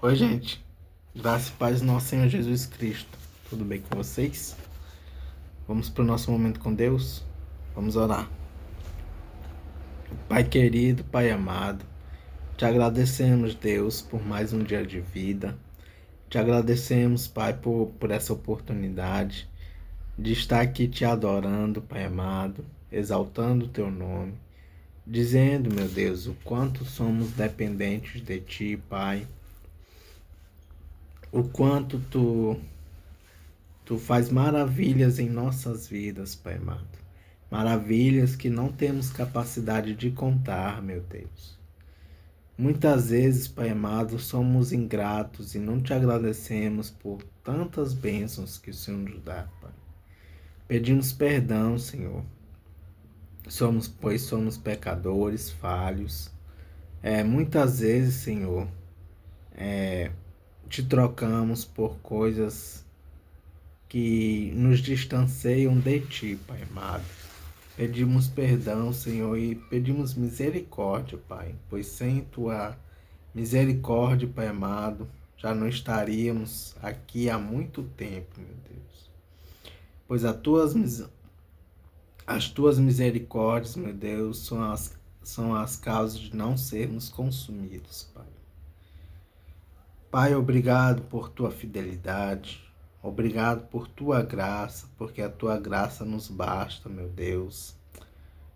Oi, gente. Graça e paz do nosso Senhor Jesus Cristo. Tudo bem com vocês? Vamos para o nosso momento com Deus? Vamos orar. Pai querido, Pai amado, te agradecemos, Deus, por mais um dia de vida. Te agradecemos, Pai, por essa oportunidade de estar aqui te adorando, Pai amado, exaltando o teu nome, dizendo, meu Deus, o quanto somos dependentes de ti, Pai, o quanto Tu faz maravilhas em nossas vidas, Pai amado. Maravilhas que não temos capacidade de contar, meu Deus. Muitas vezes, Pai amado, somos ingratos e não te agradecemos por tantas bênçãos que o Senhor nos dá, Pai. Pedimos perdão, Senhor. Pois somos pecadores, falhos. Muitas vezes, Senhor, te trocamos por coisas que nos distanciam de ti, Pai amado. Pedimos perdão, Senhor, e pedimos misericórdia, Pai, pois sem tua misericórdia, Pai amado, já não estaríamos aqui há muito tempo, meu Deus. Pois as tuas misericórdias, meu Deus, são as causas de não sermos consumidos, Pai. Pai, obrigado por tua fidelidade. Obrigado por tua graça, porque a tua graça nos basta, meu Deus.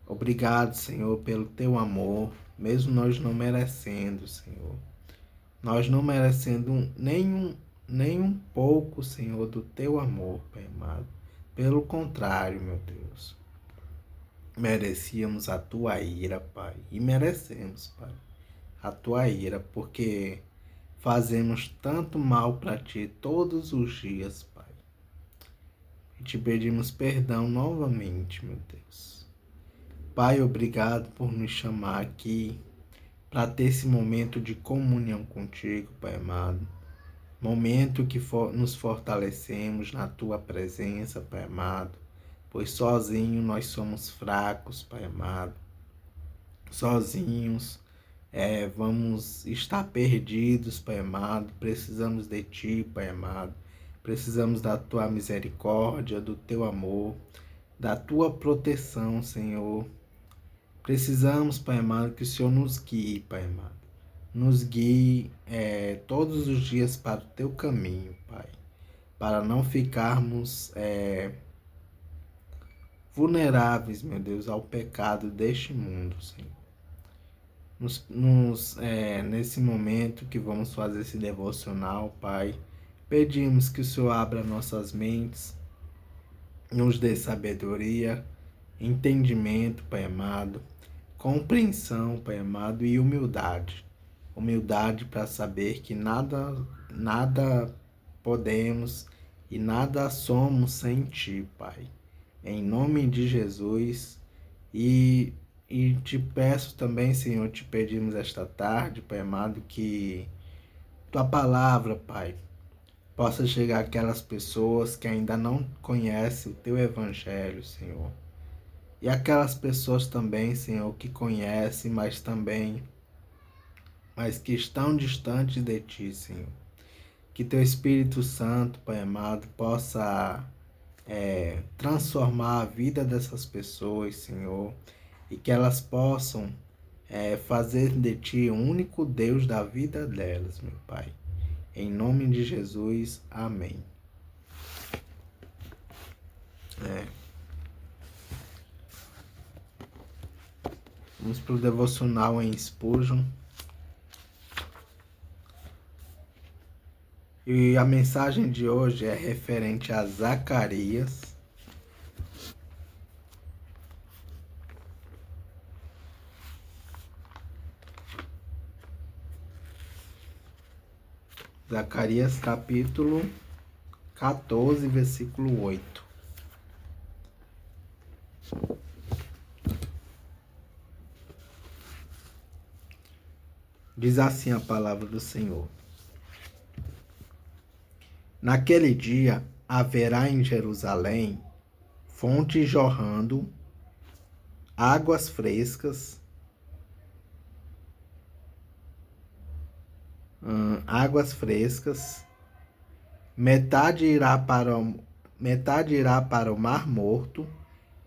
Obrigado, Senhor, pelo teu amor, mesmo nós não merecendo, Senhor. Nós não merecendo nem um pouco, Senhor, do teu amor, Pai amado. Pelo contrário, meu Deus. Merecíamos a tua ira, Pai. E merecemos, Pai, a tua ira, porque fazemos tanto mal para ti todos os dias, Pai. E te pedimos perdão novamente, meu Deus. Pai, obrigado por nos chamar aqui para ter esse momento de comunhão contigo, Pai amado. Momento que nos fortalecemos na tua presença, Pai amado. Pois sozinho nós somos fracos, Pai amado. Sozinhos vamos estar perdidos, Pai amado. Precisamos de ti, Pai amado. Precisamos da tua misericórdia, do teu amor, da tua proteção, Senhor. Precisamos, Pai amado, que o Senhor nos guie, Pai amado. Nos guie todos os dias para o teu caminho, Pai. Para não ficarmos vulneráveis, meu Deus, ao pecado deste mundo, Senhor. Nesse momento que vamos fazer esse devocional, Pai, pedimos que o Senhor abra nossas mentes, nos dê sabedoria, entendimento, Pai amado, compreensão, Pai amado, e humildade. Humildade para saber que nada podemos e nada somos sem Ti, Pai. Em nome de Jesus. E te peço também, Senhor, te pedimos esta tarde, Pai amado, que Tua palavra, Pai, possa chegar àquelas pessoas que ainda não conhecem o Teu Evangelho, Senhor. E aquelas pessoas também, Senhor, que conhecem, mas que estão distantes de Ti, Senhor. Que Teu Espírito Santo, Pai amado, possa transformar a vida dessas pessoas, Senhor, e que elas possam fazer de Ti o único Deus da vida delas, meu Pai. Em nome de Jesus, amém. Vamos para o devocional em Spurgeon. E a mensagem de hoje é referente a Zacarias. Zacarias capítulo 14, versículo 8. Diz assim a palavra do Senhor. Naquele dia haverá em Jerusalém fontes jorrando, águas frescas, águas frescas, metade irá para o Mar Morto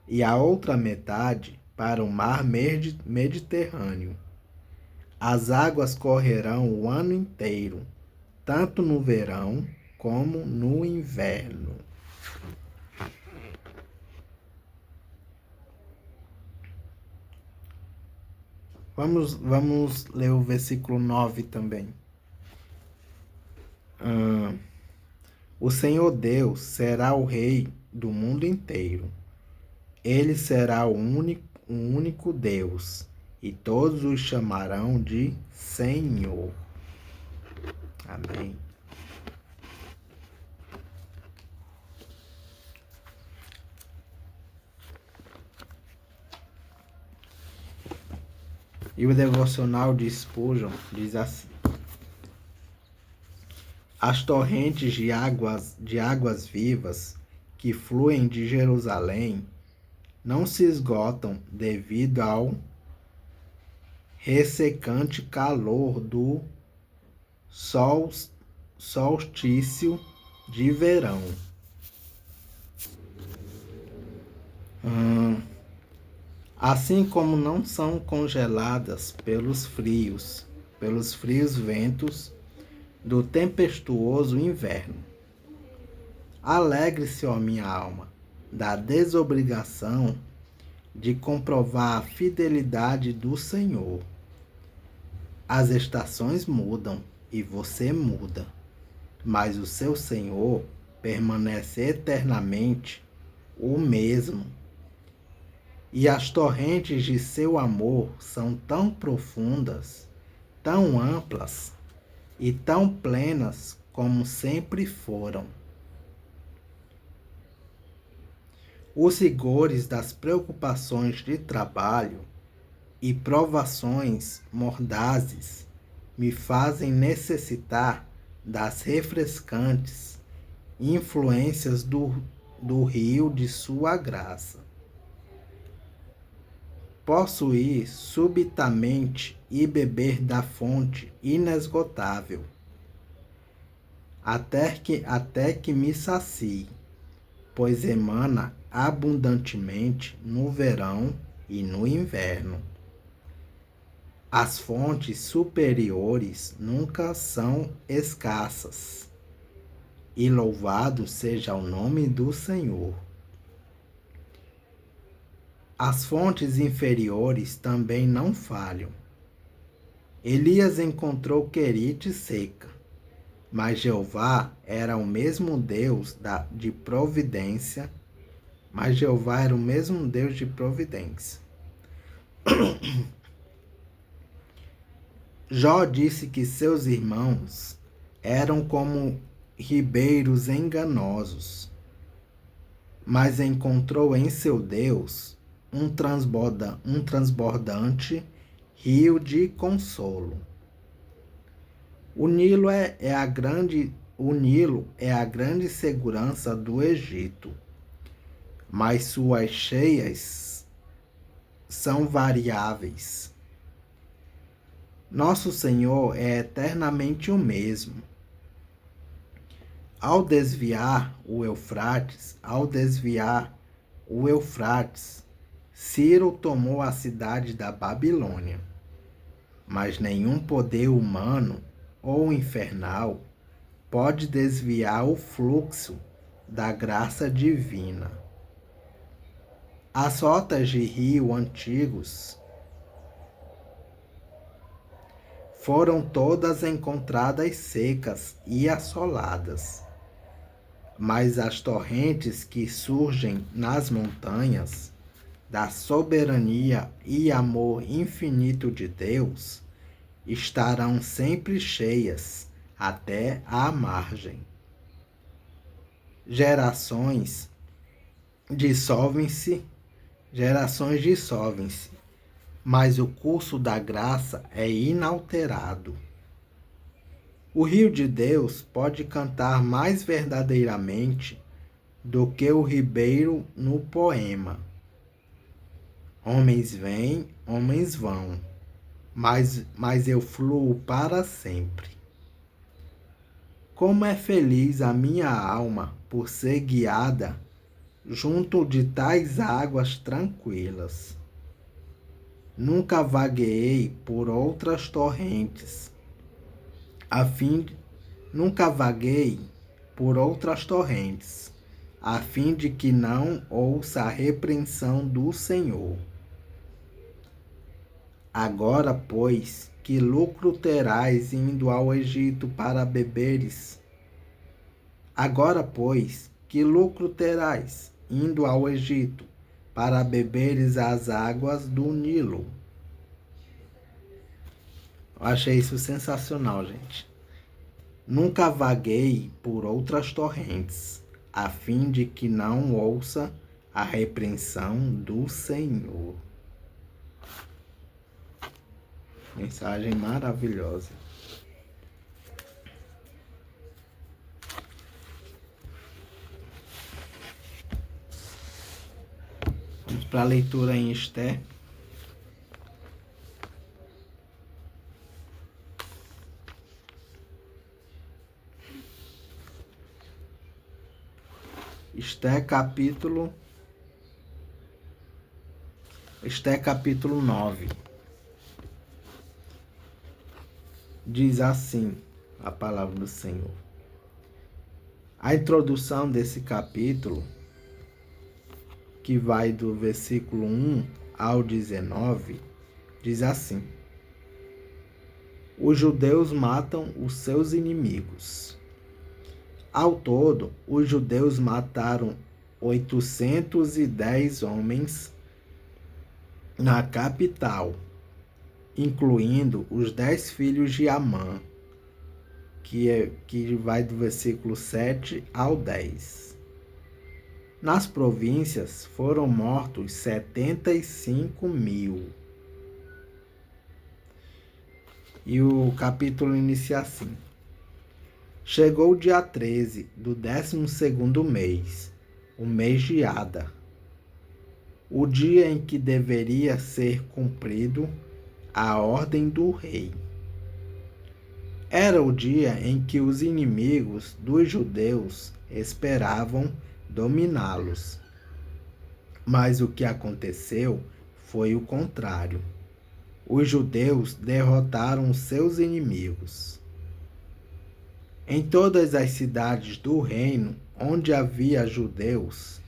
e a outra metade para o Mar Mediterrâneo. As águas correrão o ano inteiro, tanto no verão como no inverno. Vamos ler o versículo 9 também. O Senhor Deus será o Rei do mundo inteiro. Ele será o único Deus, e todos o chamarão de Senhor. Amém. E o devocional de Spurgeon diz assim: as torrentes de águas vivas que fluem de Jerusalém não se esgotam devido ao ressecante calor do solstício de verão. Assim como não são congeladas pelos frios ventos do tempestuoso inverno. Alegre-se, ó minha alma, da desobrigação de comprovar a fidelidade do Senhor. As estações mudam e você muda, mas o seu Senhor permanece eternamente o mesmo. E as torrentes de seu amor são tão profundas, tão amplas e tão plenas como sempre foram. Os rigores das preocupações de trabalho e provações mordazes me fazem necessitar das refrescantes influências do rio de sua graça. Posso ir subitamente e beber da fonte inesgotável, até que me sacie, pois emana abundantemente no verão e no inverno. As fontes superiores nunca são escassas, e louvado seja o nome do Senhor. As fontes inferiores também não falham. Elias encontrou Querite seca, mas Jeová era o mesmo Deus de providência. Jó disse que seus irmãos eram como ribeiros enganosos, mas encontrou em seu Deus um transbordante rio de consolo. O Nilo é a grande segurança do Egito, mas suas cheias são variáveis. Nosso Senhor é eternamente o mesmo. Ao desviar o Eufrates, Ciro tomou a cidade da Babilônia, mas nenhum poder humano ou infernal pode desviar o fluxo da graça divina. As rotas de rio antigos foram todas encontradas secas e assoladas, mas as torrentes que surgem nas montanhas da soberania e amor infinito de Deus estarão sempre cheias até a margem. Gerações dissolvem-se, mas o curso da graça é inalterado. O rio de Deus pode cantar mais verdadeiramente do que o ribeiro no poema. Homens vêm, homens vão, mas eu fluo para sempre. Como é feliz a minha alma por ser guiada junto de tais águas tranquilas. Nunca vagueei por outras torrentes, a fim de, nunca vaguei por outras torrentes, a fim de que não ouça a repreensão do Senhor. Agora, pois, que lucro terás indo ao Egito para beberes? Agora, pois, que lucro terás indo ao Egito para beberes as águas do Nilo? Eu achei isso sensacional, gente. Nunca vaguei por outras torrentes, a fim de que não ouça a repreensão do Senhor. Mensagem maravilhosa. Vamos para a leitura em Esther. Esther capítulo 9. Diz assim a palavra do Senhor. A introdução desse capítulo, que vai do versículo 1 ao 19, diz assim: Os judeus matam os seus inimigos. Ao todo, os judeus mataram 810 homens na capital, incluindo os 10 filhos de Amã, que vai do versículo 7 ao 10. Nas províncias foram mortos 75.000. E o capítulo inicia assim: Chegou o dia 13 do 12º mês, o mês de Ada, o dia em que deveria ser cumprido a ordem do rei. Era o dia em que os inimigos dos judeus esperavam dominá-los. Mas o que aconteceu foi o contrário. Os judeus derrotaram seus inimigos. Em todas as cidades do reino onde havia judeus,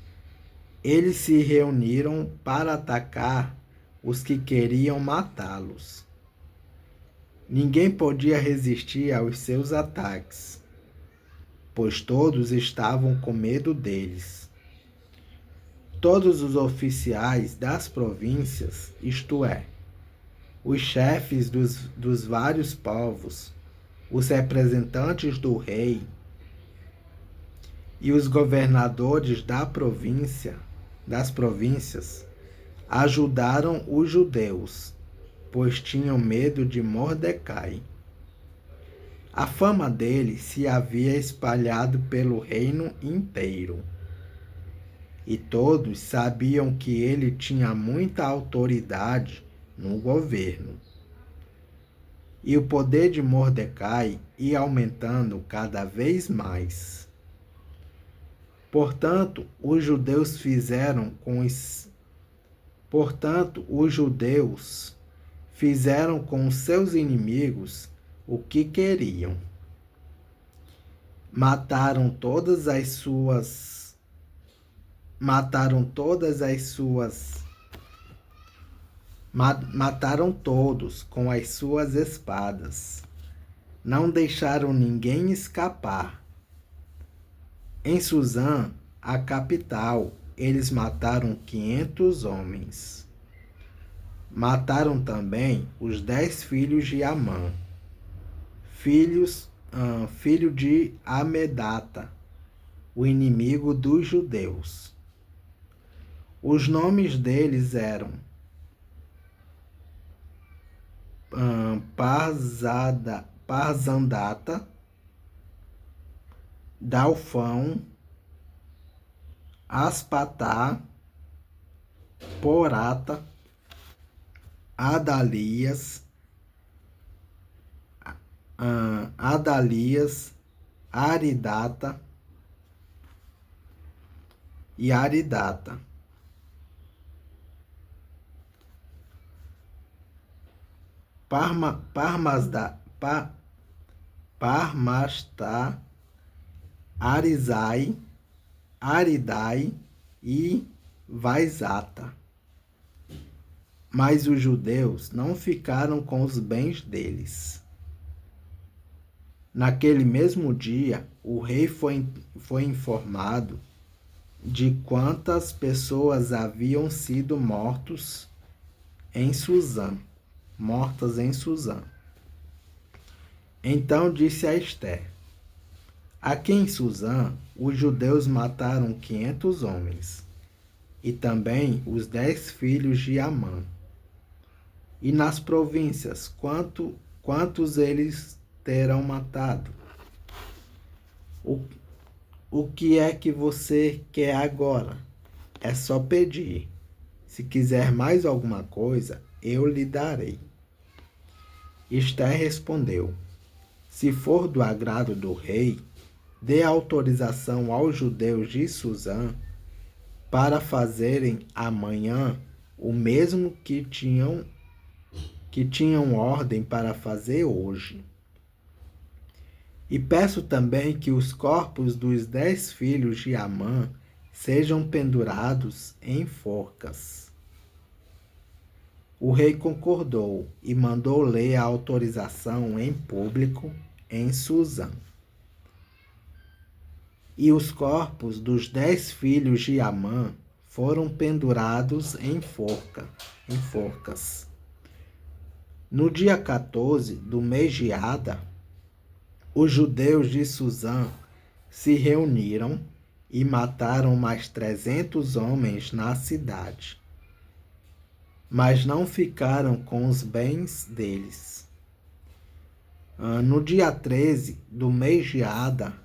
eles se reuniram para atacar os que queriam matá-los. Ninguém podia resistir aos seus ataques, pois todos estavam com medo deles. Todos os oficiais das províncias, isto é, os chefes dos vários povos, os representantes do rei e os governadores das províncias, ajudaram os judeus, pois tinham medo de Mordecai. A fama dele se havia espalhado pelo reino inteiro, e todos sabiam que ele tinha muita autoridade no governo. E o poder de Mordecai ia aumentando cada vez mais. Portanto, os judeus fizeram com os seus inimigos o que queriam. Mataram todos com as suas espadas. Não deixaram ninguém escapar. Em Suzã, a capital, eles mataram 500 homens. Mataram também os 10 filhos de Amã, filho de Amedata, o inimigo dos judeus. Os nomes deles eram Parzandata, Dalfão, Aspatá, Porata, Adalias, Aridata e Aridata. Parmasta, Arizai, Aridai e Vaizata. Mas os judeus não ficaram com os bens deles. Naquele mesmo dia, o rei foi informado de quantas pessoas haviam sido mortas em Susã. Então disse a Ester: aqui em Susã, os judeus mataram 500 homens, e também os 10 filhos de Amã. E nas províncias, quantos eles terão matado? O que é que você quer agora? É só pedir. Se quiser mais alguma coisa, eu lhe darei. Ester respondeu: se for do agrado do rei, dê autorização aos judeus de Susã para fazerem amanhã o mesmo que tinham ordem para fazer hoje. E peço também que os corpos dos 10 filhos de Amã sejam pendurados em forcas. O rei concordou e mandou ler a autorização em público em Susã. E os corpos dos 10 filhos de Amã foram pendurados em forcas. No dia 14 do mês de Adar, os judeus de Susã se reuniram e mataram mais 300 homens na cidade, mas não ficaram com os bens deles. No dia 13 do mês de Adar,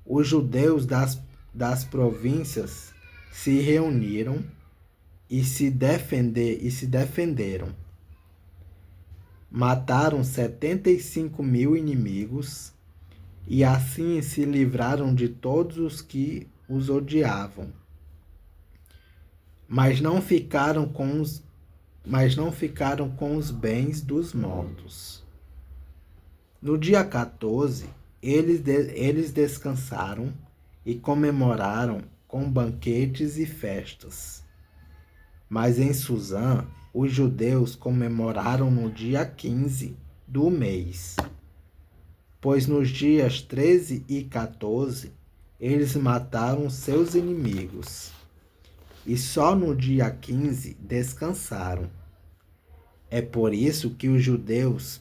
os judeus das províncias se reuniram e se defenderam. Mataram 75.000 inimigos e assim se livraram de todos os que os odiavam. Mas não ficaram com os bens dos mortos. No dia 14, eles descansaram e comemoraram com banquetes e festas. Mas em Susã, os judeus comemoraram no dia 15 do mês, pois nos dias 13 e 14 eles mataram seus inimigos, e só no dia 15 descansaram. É por isso que os judeus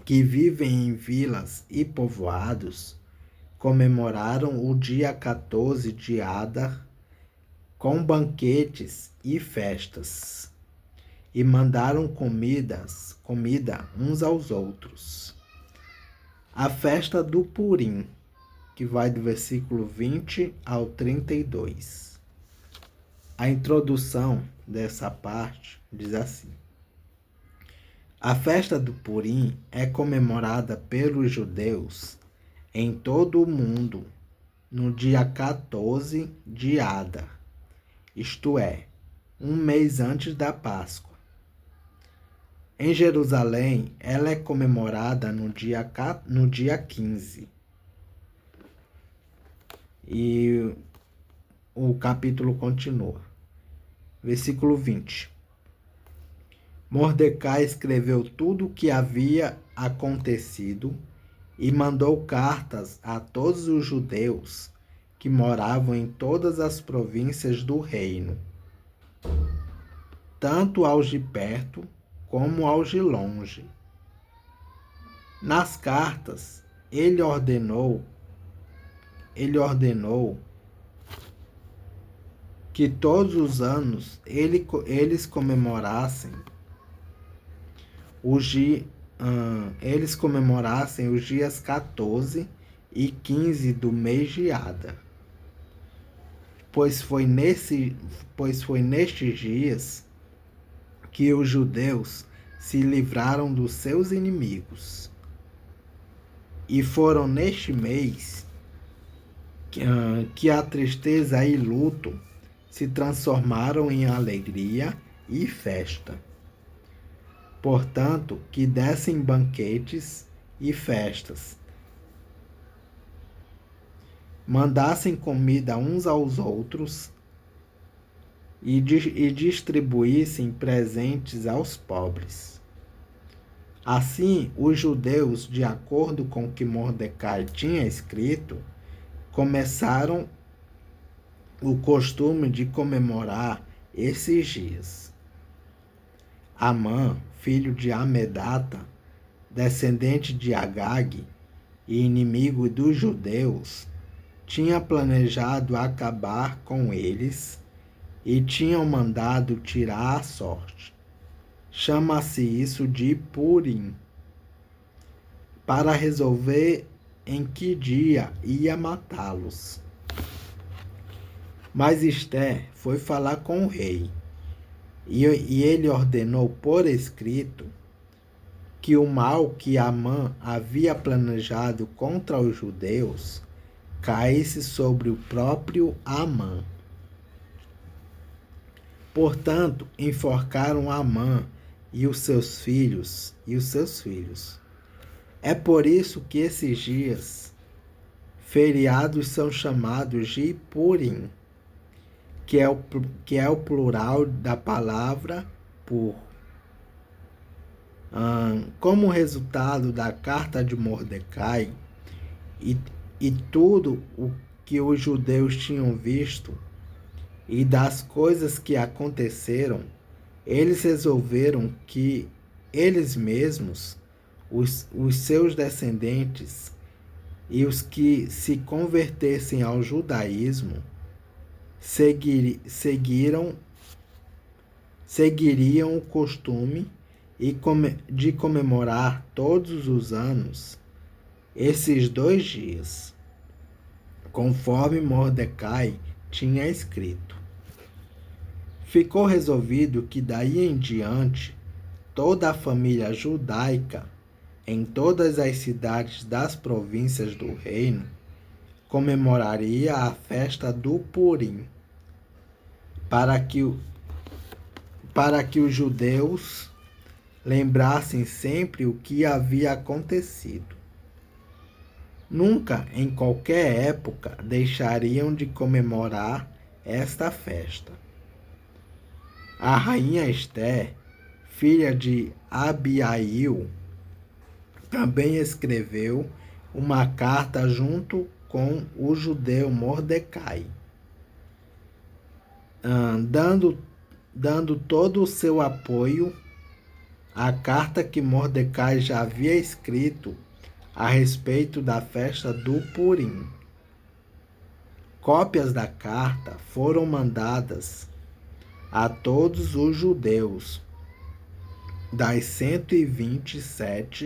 que vivem em vilas e povoados comemoraram o dia 14 de Adar com banquetes e festas, e mandaram comida uns aos outros. A festa do Purim, que vai do versículo 20 ao 32. A introdução dessa parte diz assim: a festa do Purim é comemorada pelos judeus em todo o mundo no dia 14 de Adar, isto é, um mês antes da Páscoa. Em Jerusalém, ela é comemorada no dia 15. E o capítulo continua. Versículo 20. Mordecai escreveu tudo o que havia acontecido e mandou cartas a todos os judeus que moravam em todas as províncias do reino, tanto aos de perto como aos de longe. Nas cartas, ele ordenou que todos os anos eles comemorassem os dias 14 e 15 do mês de Adar, pois foi nestes dias que os judeus se livraram dos seus inimigos. E foram neste mês que a tristeza e luto se transformaram em alegria e festa. Portanto, que dessem banquetes e festas, mandassem comida uns aos outros e distribuíssem presentes aos pobres. Assim, os judeus, de acordo com o que Mordecai tinha escrito, começaram o costume de comemorar esses dias. Amã, filho de Amedata, descendente de Agag e inimigo dos judeus, tinha planejado acabar com eles e tinham mandado tirar a sorte. Chama-se isso de Purim, para resolver em que dia ia matá-los. Mas Esté foi falar com o rei, e ele ordenou por escrito que o mal que Amã havia planejado contra os judeus caísse sobre o próprio Amã. Portanto, enforcaram Amã e os seus filhos. É por isso que esses dias feriados são chamados de Purim, que é o plural da palavra por. Como resultado da carta de Mordecai e tudo o que os judeus tinham visto e das coisas que aconteceram, eles resolveram que eles mesmos, os seus descendentes e os que se convertessem ao judaísmo, seguiriam o costume de comemorar todos os anos esses 2 dias, conforme Mordecai tinha escrito. Ficou resolvido que daí em diante toda a família judaica em todas as cidades das províncias do reino comemoraria a festa do Purim, para que os judeus lembrassem sempre o que havia acontecido. Nunca, em qualquer época, deixariam de comemorar esta festa. A rainha Esté, filha de Abiail, também escreveu uma carta junto com o judeu Mordecai, dando todo o seu apoio à carta que Mordecai já havia escrito a respeito da festa do Purim. Cópias da carta foram mandadas a todos os judeus das 127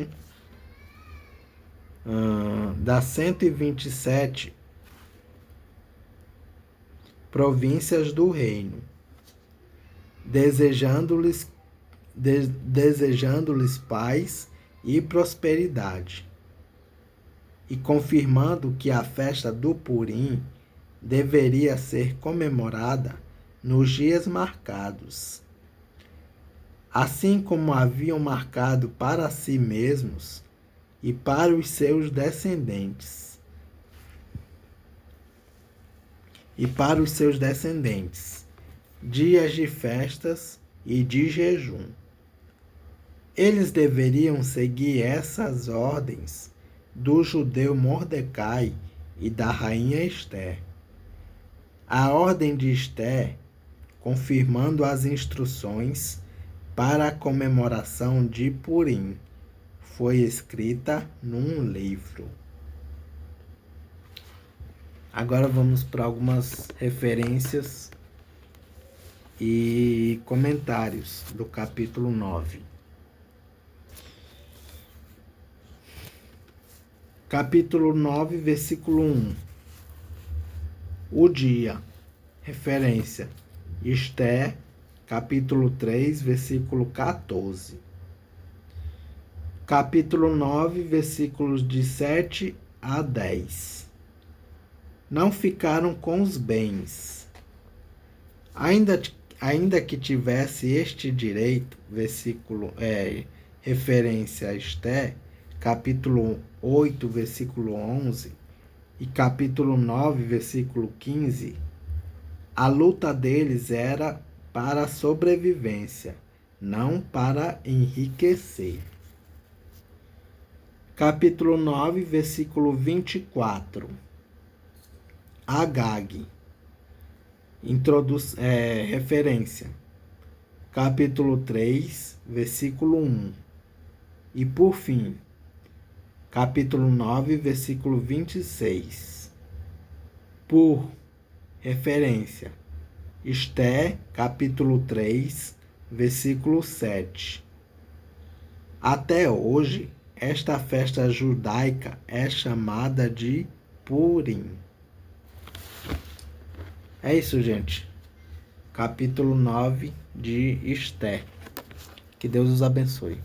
províncias do reino, desejando-lhes paz e prosperidade, e confirmando que a festa do Purim deveria ser comemorada nos dias marcados, assim como haviam marcado para si mesmos e para os seus descendentes. Dias de festas e de jejum. Eles deveriam seguir essas ordens do judeu Mordecai e da rainha Esté. A ordem de Esté, confirmando as instruções para a comemoração de Purim, foi escrita num livro. Agora vamos para algumas referências e comentários do capítulo 9. Capítulo 9, versículo 1. O dia. Referência. Esté, capítulo 3, versículo 14. capítulo 9, versículos de 7 a 10. Não ficaram com os bens. Ainda que tivesse este direito, referência a Esté, capítulo 8, versículo 11, e capítulo 9, versículo 15, a luta deles era para a sobrevivência, não para enriquecer. Capítulo 9, versículo 24. Agag. Referência. Capítulo 3, versículo 1. E por fim, capítulo 9, versículo 26. Por referência, Esté, capítulo 3, versículo 7. Até hoje, esta festa judaica é chamada de Purim. É isso, gente. Capítulo 9 de Esté. Que Deus os abençoe.